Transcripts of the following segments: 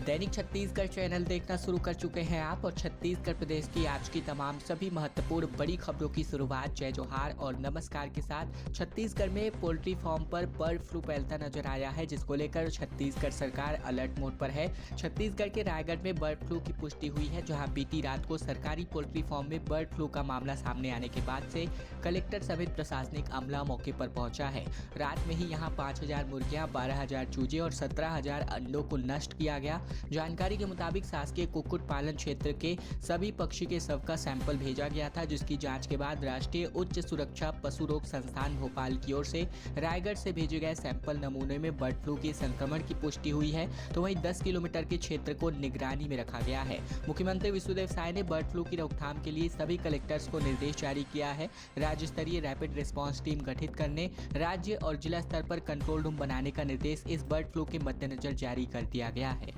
दैनिक Chhattisgarh channel देखना शुरू कर चुके हैं आप और छत्तीसगढ़ प्रदेश की आज की तमाम सभी महत्वपूर्ण बड़ी खबरों की शुरुआत जय जोहार और नमस्कार के साथ। छत्तीसगढ़ में पोल्ट्री फार्म पर बर्ड फ्लू फैलता नजर आया है, जिसको लेकर छत्तीसगढ़ सरकार अलर्ट मोड पर है। छत्तीसगढ़ के रायगढ़ में बर्ड फ्लू की पुष्टि हुई है, जहां बीती रात को सरकारी पोल्ट्री फार्म में बर्ड फ्लू का मामला सामने आने के बाद से कलेक्टर समेत प्रशासनिक अमला मौके पर पहुंचा है। रात में ही यहां 5,000 मुर्गियां, 12,000 चूजे और 17,000 अंडों को नष्ट किया गया। जानकारी के मुताबिक शासकीय कुक्कुट पालन क्षेत्र के सभी पक्षी के शव का सैंपल भेजा गया था, जिसकी जांच के बाद राष्ट्रीय उच्च सुरक्षा पशु रोग संस्थान भोपाल की ओर से रायगढ़ से भेजे गए सैंपल नमूने में बर्ड फ्लू के संक्रमण की पुष्टि हुई है। तो वहीं 10 किलोमीटर के क्षेत्र को निगरानी में रखा गया है। मुख्यमंत्री विष्णुदेव साय ने बर्ड फ्लू की रोकथाम के लिए सभी कलेक्टर्स को निर्देश जारी किया है। राज्य स्तरीय रैपिड रिस्पांस टीम गठित करने, राज्य और जिला स्तर पर कंट्रोल रूम बनाने का निर्देश इस बर्ड फ्लू के मद्देनजर जारी कर दिया गया है।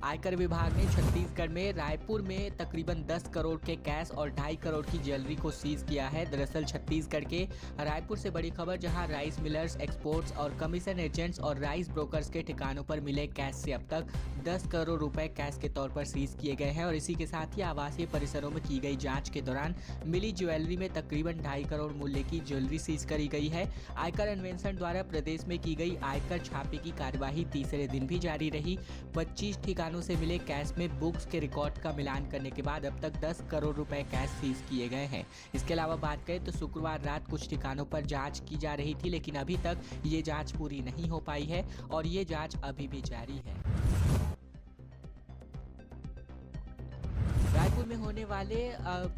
आयकर विभाग ने छत्तीसगढ़ में रायपुर में तकरीबन 10 करोड़ के कैश और 2.5 करोड़ की ज्वेलरी को सीज किया है। दरअसल छत्तीसगढ़ के रायपुर से बड़ी खबर, जहां राइस मिलर्स, एक्सपोर्ट्स और कमीशन एजेंट्स और राइस ब्रोकर्स के ठिकानों पर मिले कैश से अब तक 10 करोड़ रुपए कैश के तौर पर सीज किए गए हैं। और इसी के साथ ही आवासीय परिसरों में की गई जांच के दौरान मिली ज्वेलरी में तकरीबन 2.5 करोड़ मूल्य की ज्वेलरी सीज करी गई है। आयकर अन्वेषण द्वारा प्रदेश में की गई आयकर छापे की कार्यवाही तीसरे दिन भी जारी रही। 25 ठिकानों से मिले कैश में बुक्स के रिकॉर्ड का मिलान करने के बाद अब तक 10 करोड़ रुपए कैश सीज किए गए हैं। इसके अलावा बात करें तो शुक्रवार रात कुछ ठिकानों पर जांच की जा रही थी, लेकिन अभी तक ये जांच पूरी नहीं हो पाई है और ये जांच अभी भी जारी है। रायपुर में होने वाले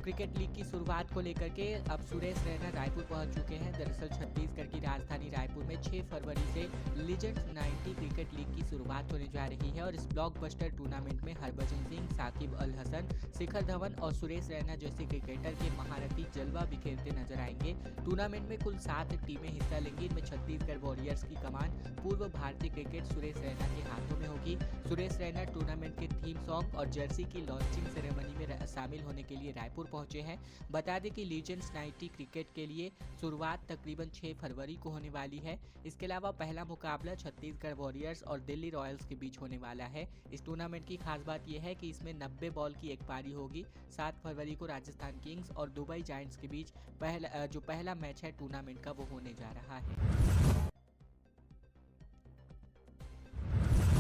क्रिकेट लीग की शुरुआत को लेकर के अब सुरेश रैना रायपुर पहुंच चुके हैं। दरअसल छत्तीसगढ़ की राजधानी रायपुर में 6 फरवरी से लीजेंड्स 90 क्रिकेट लीग की शुरुआत होने जा रही है और इस ब्लॉकबस्टर टूर्नामेंट में हरभजन सिंह, साकिब अल हसन, शिखर धवन और सुरेश रैना जैसे क्रिकेटर के महारथी जलवा बिखेरते नजर आएंगे। टूर्नामेंट में कुल 7 टीमें हिस्सा लेंगी। इनमें छत्तीसगढ़ वॉरियर्स की कमान पूर्व भारतीय क्रिकेट सुरेश रैना के हाथों में होगी। सुरेश रैना टूर्नामेंट के थीम सॉन्ग और जर्सी की लॉन्चिंग सेरेमनी में शामिल होने के लिए रायपुर पहुंचे हैं। बता दें कि लीजेंड्स 90 क्रिकेट के लिए शुरुआत तकरीबन 6 फरवरी को होने वाली है। इसके अलावा पहला मुकाबला छत्तीसगढ़ वॉरियर्स और दिल्ली रॉयल्स के बीच होने वाला है। इस टूर्नामेंट की खास बात यह है कि इसमें 90 बॉल की एक पारी होगी। 7 फरवरी को राजस्थान किंग्स और दुबई जायंट्स के बीच पहला मैच है टूर्नामेंट का, वो होने जा रहा है।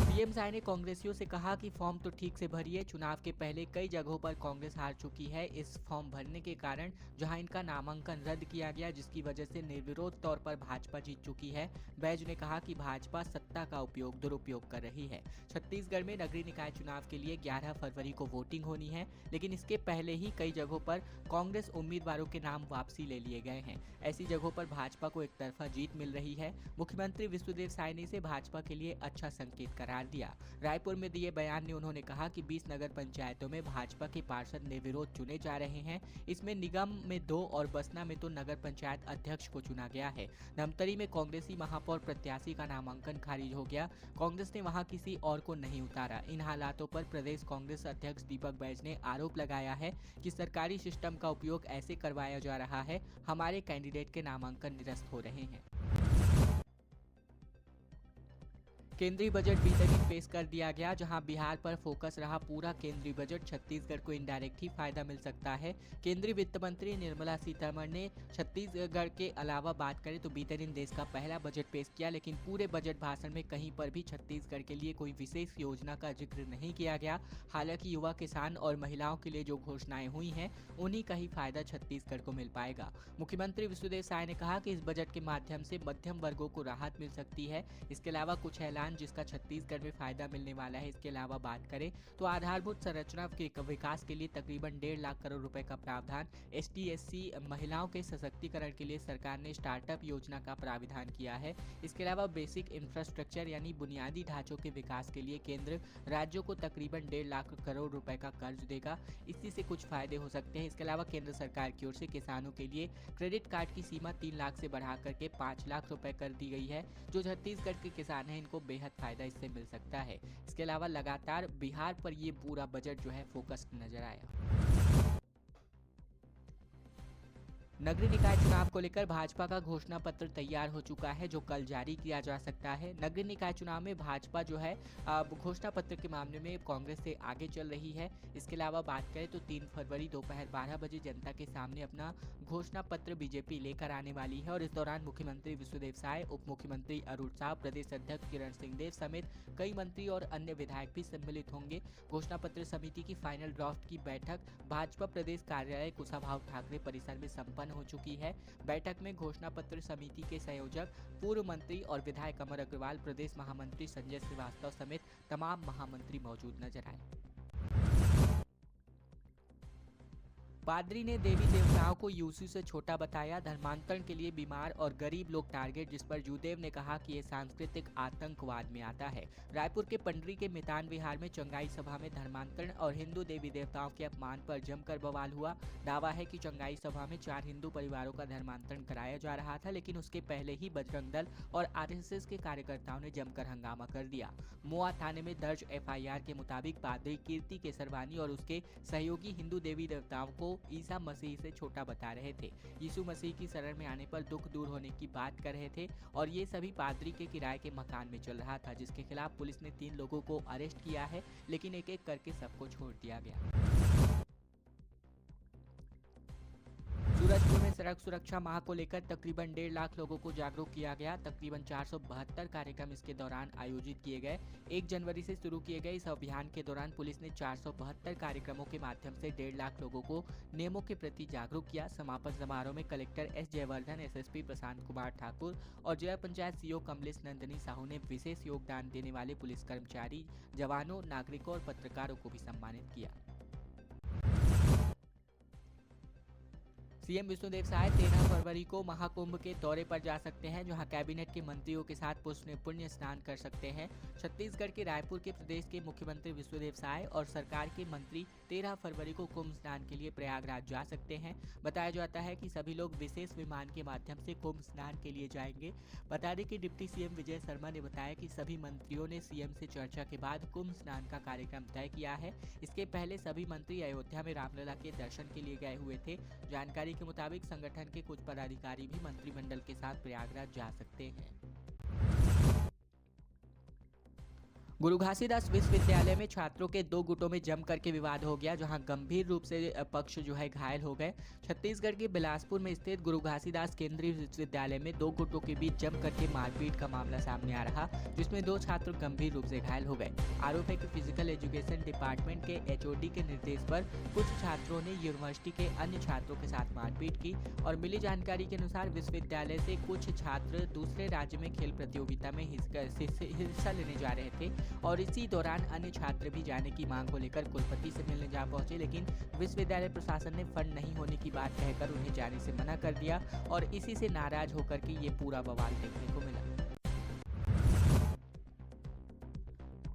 पीएम साय ने कांग्रेसियों से कहा कि फॉर्म तो ठीक से भरिए। चुनाव के पहले कई जगहों पर कांग्रेस हार चुकी है इस फॉर्म भरने के कारण, जहां इनका नामांकन रद्द किया गया, जिसकी वजह से निर्विरोध तौर पर भाजपा जीत चुकी है। बैज ने कहा कि भाजपा सत्ता का दुरुपयोग कर रही है। छत्तीसगढ़ में नगरीय निकाय चुनाव के लिए 11 फरवरी को वोटिंग होनी है, लेकिन इसके पहले ही कई जगहों पर कांग्रेस उम्मीदवारों के नाम वापसी ले लिए गए हैं। ऐसी जगहों पर भाजपा को एक तरफा जीत मिल रही है। मुख्यमंत्री विष्णुदेव साय ने इसे भाजपा के लिए अच्छा संकेत करार दिया। रायपुर में दिए बयान में उन्होंने कहा कि 20 नगर पंचायतों में भाजपा के पार्षद निर्विरोध चुने जा रहे हैं। इसमें निगम में 2 और बसना में तो नगर पंचायत अध्यक्ष को चुना गया है। धमतरी में कांग्रेसी महापौर प्रत्याशी का नामांकन खारिज हो गया। कांग्रेस ने वहां किसी और को नहीं उतारा। इन हालातों पर प्रदेश कांग्रेस अध्यक्ष दीपक बैज ने आरोप लगाया है कि सरकारी सिस्टम का उपयोग ऐसे करवाया जा रहा है, हमारे कैंडिडेट के नामांकन निरस्त हो रहे हैं। केंद्रीय बजट बीते दिन पेश कर दिया गया, जहां बिहार पर फोकस रहा पूरा केंद्रीय बजट। छत्तीसगढ़ को इनडायरेक्ट ही फायदा मिल सकता है। केंद्रीय वित्त मंत्री निर्मला सीतारमण ने छत्तीसगढ़ के अलावा बात करें तो बीते दिन देश का पहला बजट पेश किया, लेकिन पूरे बजट भाषण में कहीं पर भी छत्तीसगढ़ के लिए कोई विशेष योजना का जिक्र नहीं किया गया। हालांकि युवा, किसान और महिलाओं के लिए जो घोषणाएं हुई हैं, उन्हीं का ही फायदा छत्तीसगढ़ को मिल पाएगा। मुख्यमंत्री विष्णुदेव साय ने कहा कि इस बजट के माध्यम से मध्यम वर्गों को राहत मिल सकती है। इसके अलावा कुछ ऐलान जिसका छत्तीसगढ़ में फायदा मिलने वाला है। इसके अलावा बात करें तो आधारभूत संरचना के विकास के लिए तकरीबन 1.5 लाख करोड़ रुपए का प्रावधान, ST/SC महिलाओं के सशक्तिकरण के लिए सरकार ने स्टार्टअप योजना का प्रावधान किया है। इसके अलावा बेसिक इंफ्रास्ट्रक्चर यानी बुनियादी ढांचों के विकास के लिए केंद्र राज्यों को तकरीबन 1.5 लाख करोड़ रुपए का कर्ज देगा। इसी से कुछ फायदे हो सकते हैं। इसके अलावा केंद्र सरकार की ओर से किसानों के लिए क्रेडिट कार्ड की सीमा 3 लाख से बढ़ा करके 5 लाख रुपए कर दी गई है। जो छत्तीसगढ़ के किसान हैं, इनको बेहद फायदा इससे मिल सकता है। इसके अलावा लगातार बिहार पर ये पूरा बजट जो है फोकस्ड नजर आया। नगरीय निकाय चुनाव को लेकर भाजपा का घोषणा पत्र तैयार हो चुका है, जो कल जारी किया जा सकता है। नगरीय निकाय चुनाव में भाजपा जो है घोषणा पत्र के मामले में कांग्रेस से आगे चल रही है। इसके अलावा बात करें तो 3 फरवरी दोपहर 12 बजे जनता के सामने अपना घोषणा पत्र बीजेपी लेकर आने वाली है और इस दौरान मुख्यमंत्री विष्णुदेव साय, उप मुख्यमंत्री अरुण साव, प्रदेश अध्यक्ष किरण सिंहदेव समेत कई मंत्री और अन्य विधायक भी सम्मिलित होंगे। घोषणा पत्र समिति की फाइनल ड्राफ्ट की बैठक भाजपा प्रदेश कार्यालय कुशाभाऊ ठाकरे परिसर में संपन्न हो चुकी है। बैठक में घोषणा पत्र समिति के संयोजक, पूर्व मंत्री और विधायक अमर अग्रवाल, प्रदेश महामंत्री संजय श्रीवास्तव समेत तमाम महामंत्री मौजूद नजर आए। पादरी ने देवी देवताओं को यीशु से छोटा बताया, धर्मांतरण के लिए बीमार और गरीब लोग टारगेट, जिस पर जूदेव ने कहा कि ये सांस्कृतिक आतंकवाद में आता है। रायपुर के पंडरी के मितान विहार में चंगाई सभा में धर्मांतरण और हिंदू देवी देवताओं के अपमान पर जमकर बवाल हुआ। दावा है कि चंगाई सभा में 4 हिंदू परिवारों का धर्मांतरण कराया जा रहा था, लेकिन उसके पहले ही बजरंग दल और आरएसएस के कार्यकर्ताओं ने जमकर हंगामा कर दिया। मोआ थाने में दर्ज एफआईआर के मुताबिक पादरी कीर्ति केसरवानी और उसके सहयोगी हिंदू देवी देवताओं को ईसा मसीह से छोटा बता रहे थे। यीशु मसीह की शरण में आने पर दुख दूर होने की बात कर रहे थे और ये सभी पादरी के किराए के मकान में चल रहा था, जिसके खिलाफ पुलिस ने 3 लोगों को अरेस्ट किया है, लेकिन एक एक करके सबको छोड़ दिया गया। सूरजपुर में सड़क सुरक्षा माह को लेकर तकरीबन 1.5 लाख लोगों को जागरूक किया गया। तकरीबन 472 कार्यक्रम इसके दौरान आयोजित किए गए। 1 जनवरी से शुरू किए गए इस अभियान के दौरान पुलिस ने 472 कार्यक्रमों के माध्यम से 1.5 लाख लोगों को नियमों के प्रति जागरूक किया। समापन समारोह में collector S Jaivardhan, SSP Prashant Kumar Thakur और जिला पंचायत सीओ कमलेश नंदनी साहू ने विशेष योगदान देने वाले पुलिस कर्मचारी, जवानों, नागरिकों और पत्रकारों को भी सम्मानित किया। सीएम विष्णुदेव साय 13 फरवरी को महाकुंभ के दौरे पर जा सकते हैं, जहां कैबिनेट के मंत्रियों के साथ पुण्य स्नान कर सकते हैं। छत्तीसगढ़ के रायपुर के प्रदेश के मुख्यमंत्री विष्णुदेव साय और सरकार के मंत्री 13 फरवरी को कुंभ स्नान के लिए प्रयागराज जा सकते हैं। बताया जाता है कि सभी लोग विशेष विमान के माध्यम से कुंभ स्नान के लिए जाएंगे। बता दें कि डिप्टी सीएम विजय शर्मा ने बताया कि सभी मंत्रियों ने सीएम से चर्चा के बाद कुंभ स्नान का कार्यक्रम तय किया है। इसके पहले सभी मंत्री अयोध्या में रामलला के दर्शन के लिए गए हुए थे। जानकारी के मुताबिक संगठन के कुछ पदाधिकारी भी मंत्रिमंडल के साथ प्रयागराज जा सकते हैं। गुरु घासीदास विश्वविद्यालय में छात्रों के 2 गुटों में जम करके विवाद हो गया, जहां गंभीर रूप से पक्ष जो है घायल हो गए। छत्तीसगढ़ के बिलासपुर में स्थित गुरु घासीदास केंद्रीय विश्वविद्यालय में 2 गुटों के बीच जम करके मारपीट का मामला सामने आ रहा, जिसमें 2 छात्र गंभीर रूप से घायल हो गए। आरोप है कि फिजिकल एजुकेशन डिपार्टमेंट के एचओडी के निर्देश पर कुछ छात्रों ने यूनिवर्सिटी के अन्य छात्रों के साथ मारपीट की और मिली जानकारी के अनुसार विश्वविद्यालय से कुछ छात्र दूसरे राज्य में खेल प्रतियोगिता में हिस्सा लेने जा रहे थे और इसी दौरान अन्य छात्र भी जाने की मांग को लेकर कुलपति से मिलने जा पहुंचे, लेकिन विश्वविद्यालय प्रशासन ने फंड नहीं होने की बात कहकर उन्हें जाने से मना कर दिया और इसी से नाराज होकर के ये पूरा बवाल देखने को मिला।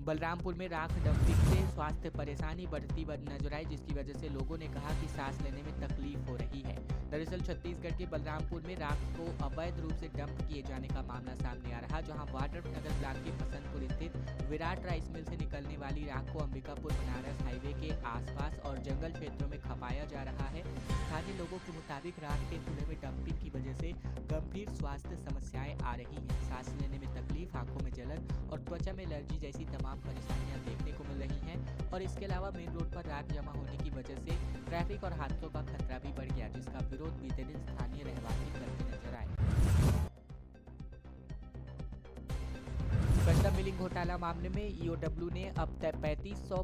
बलरामपुर में राख डंपिंग से स्वास्थ्य परेशानी बढ़ती नजर आई, जिसकी वजह से लोगों ने कहा कि सांस लेने में तकलीफ हो रही है। दरअसल छत्तीसगढ़ के बलरामपुर में राख को अवैध रूप से डंप किए जाने का मामला सामने आ रहा, जहां वाड्रफ नगर ब्लॉक के बसंतपुर स्थित विराट राइस मिल से निकलने वाली राख को अंबिकापुर बनारस हाईवे के आसपास और जंगल क्षेत्रों में खपाया जा रहा है। स्थानीय लोगों के मुताबिक राख के खुले में डंपिंग की वजह से गंभीर स्वास्थ्य समस्याएं आ रही हैं। सांस लेने में तकलीफ, आंखों में जलन और त्वचा में एलर्जी जैसी तमाम परेशानियां देखने को मिल रही हैं और इसके अलावा मेन रोड पर राख जमा होने की वजह से ट्रैफिक और हादसों का खतरा भी बढ़ गया, जिसका विरोध बीते दिन स्थानीय रहवासी करते नजर आए। कस्टम मिलिंग घोटाला मामले में ईओडब्ल्यू ने अब तक 3500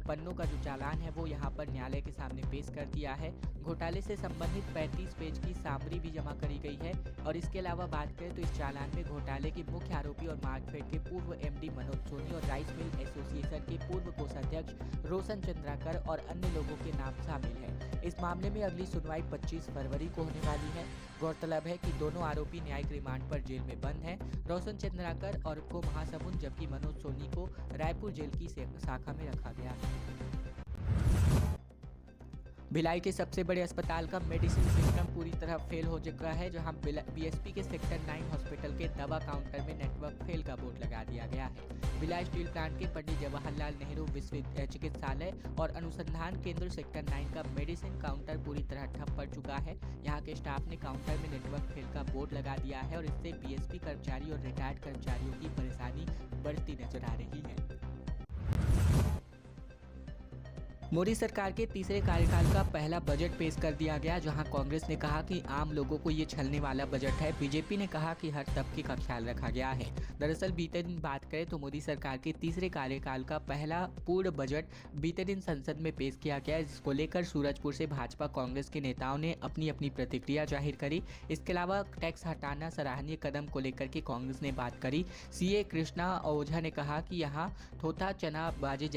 पन्नों का जो चालान है वो यहां पर न्यायालय के सामने पेश कर दिया है। घोटाले से संबंधित 35 पेज की सामरी भी जमा करी गई है और इसके अलावा बात करें तो इस चालान में घोटाले के मुख्य आरोपी और मार्कफेड के पूर्व एमडी मनोज सोनी और राइस मिल एसोसिएशन के पूर्व कोषाध्यक्ष रोशन चंद्राकर और अन्य लोगों के नाम शामिल है। इस मामले में अगली सुनवाई 25 फरवरी को होने वाली है। गौरतलब है कि दोनों आरोपी न्यायिक रिमांड पर जेल में बंद हैं। रोशन चंद्राकर और को महासमुंद जबकि मनोज सोनी को रायपुर जेल की शाखा में रखा गया है। भिलाई के सबसे बड़े अस्पताल का मेडिसिन सिस्टम पूरी तरह फेल हो चुका है, जहां बीएसपी के सेक्टर 9 हॉस्पिटल के दवा काउंटर में नेटवर्क फेल का बोर्ड लगा दिया गया है। भिलाई स्टील प्लांट के पंडित जवाहरलाल नेहरू विश्व चिकित्सालय और अनुसंधान केंद्र सेक्टर 9 का मेडिसिन काउंटर पूरी तरह ठप पड़ चुका है। यहाँ के स्टाफ ने काउंटर में नेटवर्क फेल का बोर्ड लगा दिया है और इससे बीएसपी कर्मचारी और रिटायर्ड कर्मचारियों की परेशानी बढ़ती नजर आ रही है। मोदी सरकार के तीसरे कार्यकाल का पहला बजट पेश कर दिया गया, जहां कांग्रेस ने कहा कि आम लोगों को ये छलने वाला बजट है। बीजेपी ने कहा कि हर तबके का ख्याल रखा गया है। दरअसल बीते दिन बात करें तो मोदी सरकार के तीसरे कार्यकाल का पहला पूर्ण बजट बीते दिन संसद में पेश किया गया, जिसको लेकर सूरजपुर से भाजपा कांग्रेस के नेताओं ने अपनी अपनी प्रतिक्रिया जाहिर करी। इसके अलावा टैक्स हटाना सराहनीय कदम को लेकर के कांग्रेस ने बात करी। सीए कृष्णा ओझा ने कहा कि यहाँ थोथा गनाबाजी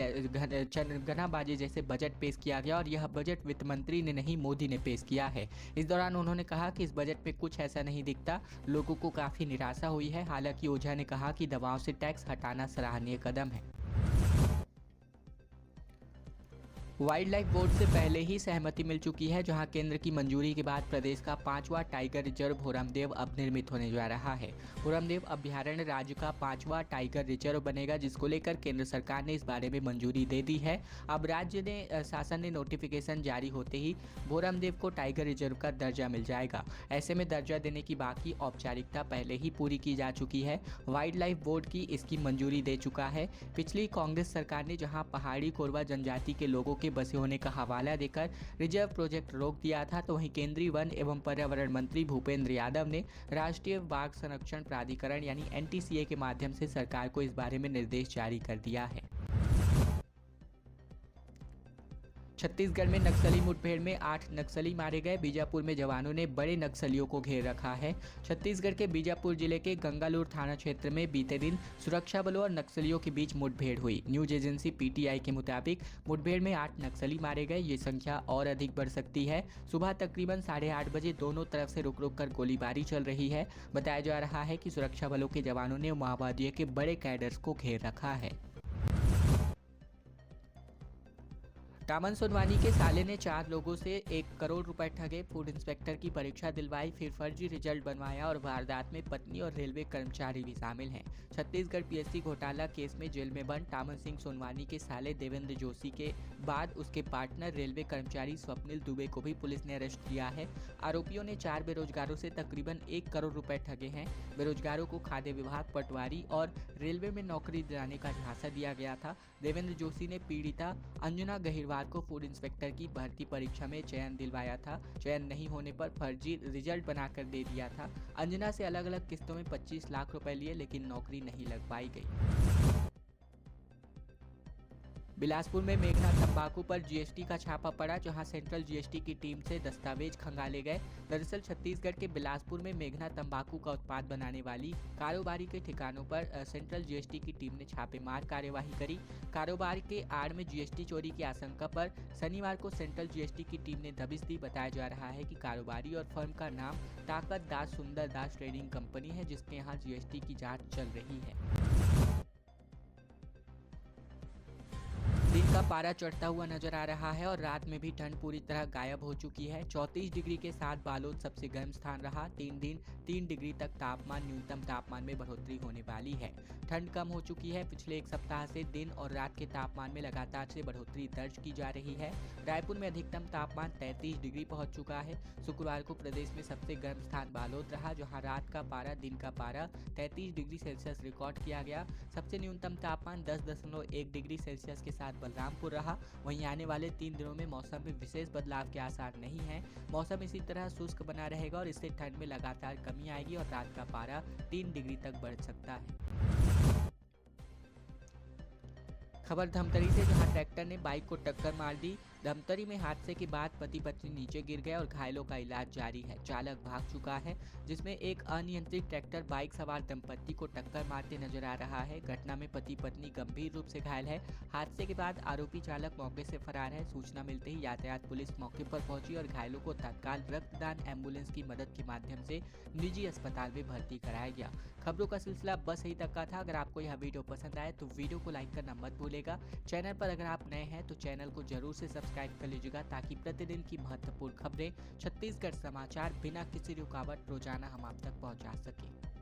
जैसे बजट पेश किया गया और यह बजट वित्त मंत्री ने नहीं मोदी ने पेश किया है। इस दौरान उन्होंने कहा कि इस बजट में कुछ ऐसा नहीं दिखता, लोगों को काफी निराशा हुई है। हालांकि ओझा ने कहा कि दवाओं से टैक्स हटाना सराहनीय कदम है। वाइल्ड लाइफ बोर्ड से पहले ही सहमति मिल चुकी है, जहां केंद्र की मंजूरी के बाद प्रदेश का 5वां टाइगर रिजर्व भोरमदेव अब निर्मित होने जा रहा है। भोरमदेव अभ्यारण्य राज्य का 5वां टाइगर रिजर्व बनेगा, जिसको लेकर केंद्र सरकार ने इस बारे में मंजूरी दे दी है। अब राज्य ने शासन ने नोटिफिकेशन जारी होते ही भोरमदेव को टाइगर रिजर्व का दर्जा मिल जाएगा। ऐसे में दर्जा देने की बाकी औपचारिकता पहले ही पूरी की जा चुकी है। वाइल्ड लाइफ बोर्ड की इसकी मंजूरी दे चुका है। पिछली कांग्रेस सरकार ने जहाँ पहाड़ी कोरवा जनजाति के लोगों के बसे होने का हवाला देकर रिजर्व प्रोजेक्ट रोक दिया था, तो वहीं केंद्रीय वन एवं पर्यावरण मंत्री भूपेंद्र यादव ने राष्ट्रीय बाघ संरक्षण प्राधिकरण यानी एनटीसीए के माध्यम से सरकार को इस बारे में निर्देश जारी कर दिया है। छत्तीसगढ़ में नक्सली मुठभेड़ में 8 नक्सली मारे गए। बीजापुर में जवानों ने बड़े नक्सलियों को घेर रखा है। छत्तीसगढ़ के बीजापुर जिले के गंगालूर थाना क्षेत्र में बीते दिन सुरक्षा बलों और नक्सलियों के बीच मुठभेड़ हुई। न्यूज एजेंसी पीटीआई के मुताबिक मुठभेड़ में 8 नक्सली मारे गए। ये संख्या और अधिक बढ़ सकती है। सुबह तकरीबन 8:30 बजे दोनों तरफ से रुक रुक कर गोलीबारी चल रही है। बताया जा रहा है कि सुरक्षा बलों के जवानों ने माओवादियों के बड़े कैडर्स को घेर रखा है। टामन सोनवानी के साले ने 4 लोगों से 1 करोड़ रुपए ठगे, फूड इंस्पेक्टर की परीक्षा दिलवाई, फिर फर्जी रिजल्ट बनवाया और वारदात में पत्नी और रेलवे कर्मचारी भी शामिल हैं। छत्तीसगढ़ पीएससी घोटाला केस में जेल में बंद टामन सिंह सोनवानी के साले देवेंद्र जोशी के बाद उसके पार्टनर रेलवे कर्मचारी स्वप्निल दुबे को भी पुलिस ने अरेस्ट किया है। आरोपियों ने 4 बेरोजगारों से तकरीबन 1 करोड़ रुपए ठगे हैं। बेरोजगारों को खाद्य विभाग, पटवारी और रेलवे में नौकरी दिलाने का झांसा दिया गया था। देवेंद्र जोशी ने पीड़िता अंजना गहिरवाल को फूड इंस्पेक्टर की भर्ती परीक्षा में चयन दिलवाया था। चयन नहीं होने पर फर्जी रिजल्ट बनाकर दे दिया था। अंजना से अलग अलग किस्तों में 25 लाख रुपए लिए, लेकिन नौकरी नहीं लग पाई गई। बिलासपुर में मेघना तंबाकू पर जीएसटी का छापा पड़ा, जहां सेंट्रल जीएसटी की टीम से दस्तावेज खंगाले गए। दरअसल छत्तीसगढ़ के बिलासपुर में मेघना तंबाकू का उत्पाद बनाने वाली कारोबारी के ठिकानों पर सेंट्रल जीएसटी की टीम ने छापेमार कार्यवाही करी। कारोबार के आड़ में जीएसटी चोरी की आशंका पर शनिवार को सेंट्रल जीएसटी की टीम ने दबिश दी। बताया जा रहा है कि कारोबारी और फर्म का नाम ताकत दास सुंदर दास ट्रेडिंग कंपनी है, जिसके यहाँ जीएसटी की जाँच चल रही है। दिन का पारा चढ़ता हुआ नजर आ रहा है और रात में भी ठंड पूरी तरह गायब हो चुकी है। 34 डिग्री के साथ बालोद सबसे गर्म स्थान रहा। 3 दिन 3 डिग्री तक तापमान, न्यूनतम तापमान में बढ़ोतरी होने वाली है। ठंड कम हो चुकी है। पिछले 1 सप्ताह से दिन और रात के तापमान में लगातार से बढ़ोतरी दर्ज की जा रही है। रायपुर में अधिकतम तापमान 33 डिग्री पहुंच चुका है। शुक्रवार को प्रदेश में सबसे गर्म स्थान बालोद रहा, जहाँ रात का पारा, दिन का पारा 33 डिग्री सेल्सियस रिकॉर्ड किया गया। सबसे न्यूनतम तापमान 10.1 डिग्री सेल्सियस के साथ बलरामपुर रहा। वहीं आने वाले 3 दिनों में मौसम में विशेष बदलाव के आसार नहीं है। मौसम इसी तरह शुष्क बना रहेगा और इससे ठंड में लगातार कमी आएगी और रात का पारा 3 डिग्री तक बढ़ सकता है। खबर धमतरी से, जहां ट्रैक्टर ने बाइक को टक्कर मार दी। धमतरी में हादसे के बाद पति पत्नी नीचे गिर गए और घायलों का इलाज जारी है। चालक भाग चुका है, जिसमें एक अनियंत्रित ट्रैक्टर बाइक सवार दंपत्ति को टक्कर मारते नजर आ रहा है। घटना में पति पत्नी गंभीर रूप से घायल है। हादसे के बाद आरोपी चालक मौके से फरार है। सूचना मिलते ही यातायात पुलिस मौके पर पहुंची और घायलों को तत्काल रक्तदान एम्बुलेंस की मदद के माध्यम से निजी अस्पताल में भर्ती कराया गया। खबरों का सिलसिला बस यही तक का था। अगर आपको यह वीडियो पसंद आए तो वीडियो को लाइक करना मत भूलेगा। चैनल पर अगर आप नए हैं तो चैनल को जरूर से सब्सक्राइब कर लीजिएगा, ताकि प्रतिदिन की महत्वपूर्ण खबरें, छत्तीसगढ़ समाचार बिना किसी रुकावट रोजाना हम आप तक पहुंचा सकें।